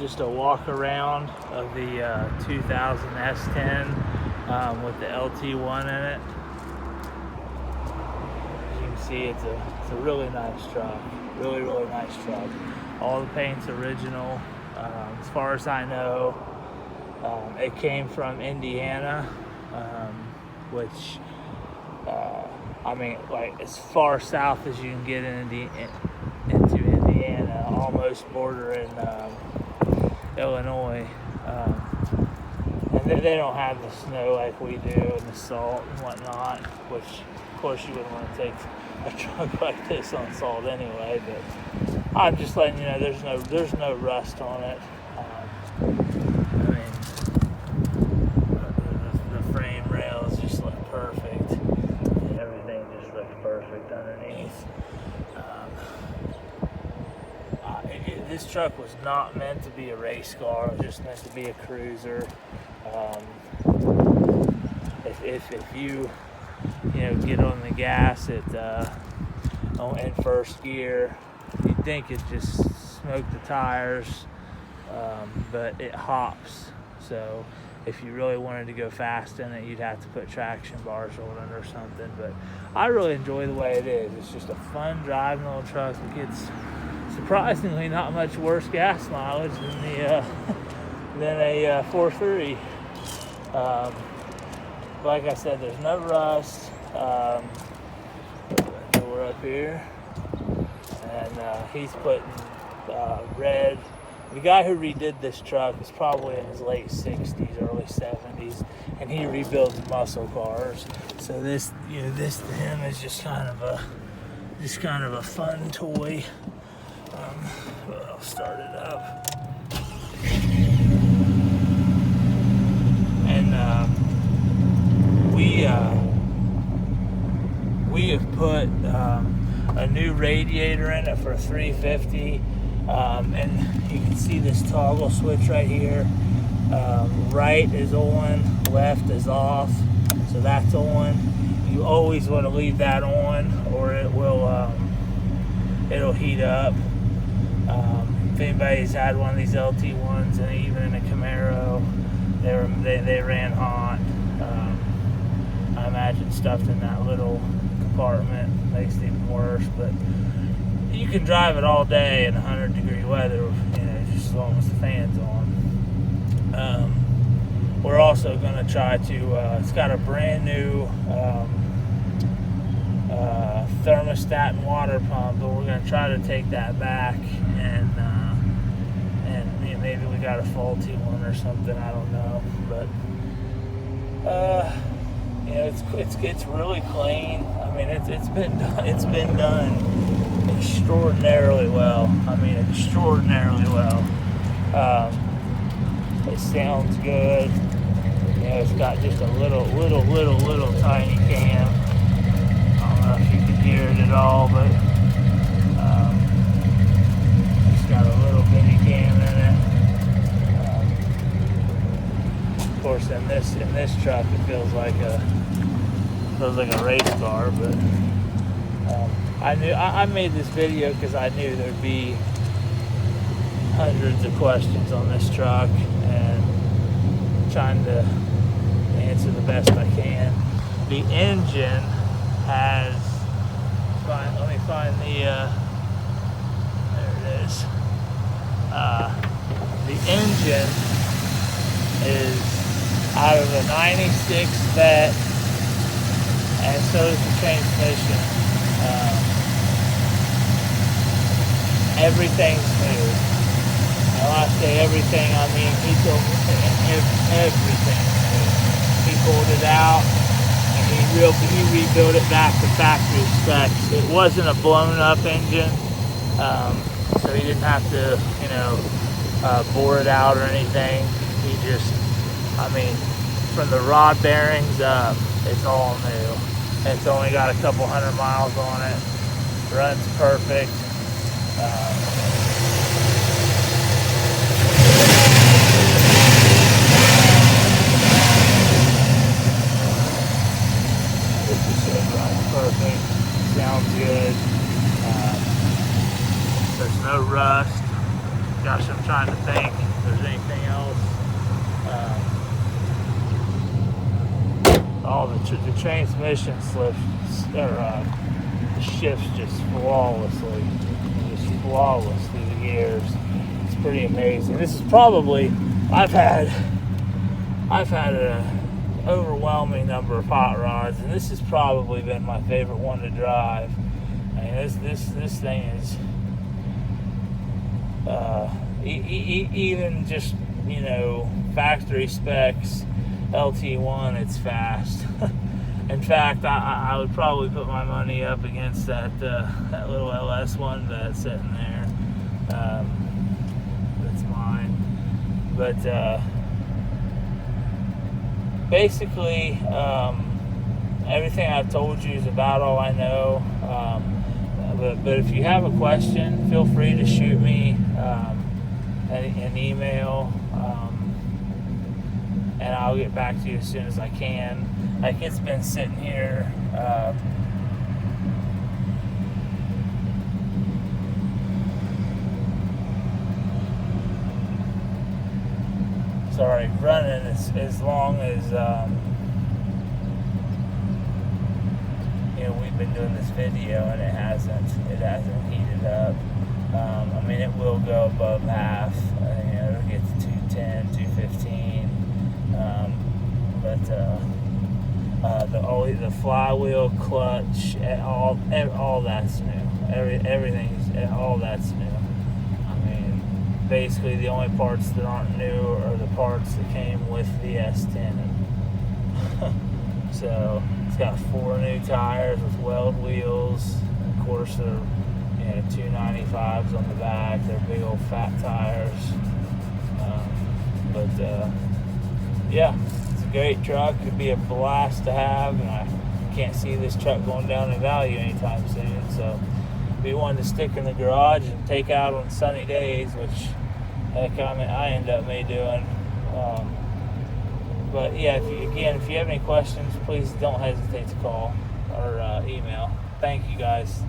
Just a walk around of the 2000 S10 with the LT1 in it. As you can see, it's a really nice truck. Really nice truck. All the paint's original. As far as I know, it came from Indiana, which I mean, like as far south as you can get into Indiana, almost bordering Illinois, and they don't have the snow like we do and the salt and whatnot, which of course you wouldn't want to take a truck like this on salt anyway, but I'm just letting you know there's no rust on it. I mean, the frame rails just look perfect, and everything just looks perfect underneath. This truck was not meant to be a race car. It was just meant to be a cruiser. If you get on the gas in first gear, you'd think it just smoked the tires, but it hops. So if you really wanted to go fast in it, you'd have to put traction bars on it or something. But I really enjoy the way it is. It's just a fun driving little truck. It gets surprisingly not much worse gas mileage than a 4.3. Like I said, there's no rust. We're up here, and he's putting red. The guy who redid this truck is probably in his late 60s, early 70s, and he rebuilds muscle cars. So this to him is just kind of a fun toy. I'll start it up. And we have put a new radiator in it for 350, and you can see this toggle switch right here. Right is on, left is off, so that's on. You always want to leave that on, or it'll heat up. If anybody's had one of these LT1s, and even in a Camaro, they ran hot. I imagine stuffed in that little compartment makes it even worse. But you can drive it all day in 100-degree weather, just as long as the fan's on. We're also going to try to. It's got a brand new thermostat and water pump, but we're going to try to take that back and maybe we got a faulty one or something, I don't know, but it's really clean. I mean, it's been done extraordinarily well. It sounds good. It's got just a little tiny cam. I don't know if you can hear it at all, but it's got a little bitty cam in it. Of course, in this truck, it feels like a race car. But I made this video because I knew there'd be hundreds of questions on this truck, and trying to answer the best I can. The engine has. Let me find the. There it is. The engine is out of a 96 vet, and so is the transmission. Everything's new. And when I say everything, I mean he told me everything's new. He pulled it out and he rebuilt it back to factory specs. It wasn't a blown up engine, so he didn't have to, bore it out or anything. He just, from the rod bearings up, it's all new. It's only got a couple 100 miles on it. Runs perfect. Perfect. Sounds good. There's no rust. Gosh, I'm trying to think. if there's anything else. The transmission slips or shifts just flawlessly, through the gears. It's pretty amazing. This is probably I've had an overwhelming number of hot rods, and this has probably been my favorite one to drive. I mean, this thing is even just, you know, factory specs LT1, it's fast. In fact, I would probably put my money up against that little LS one that's sitting there. That's mine. But basically, everything I've told you is about all I know. But if you have a question, feel free to shoot me an email, and I'll get back to you as soon as I can. Like, it's been sitting here running as long as you know, we've been doing this video, and it hasn't heated up. I mean, it will go above half. You know, it'll get to 210, 215. But the flywheel, clutch, all that's new. All that's new. I mean, basically the only parts that aren't new are the parts that came with the S10. So it's got 4 new tires with weld wheels. Of course, they're, you know, 295s on the back. They're big old fat tires. Yeah, it's a great truck. It'd be a blast to have, and I can't see this truck going down in value anytime soon. So it'd be one to stick in the garage and take out on sunny days, which heck, I end up doing. But yeah, if you have any questions, please don't hesitate to call or email. Thank you guys.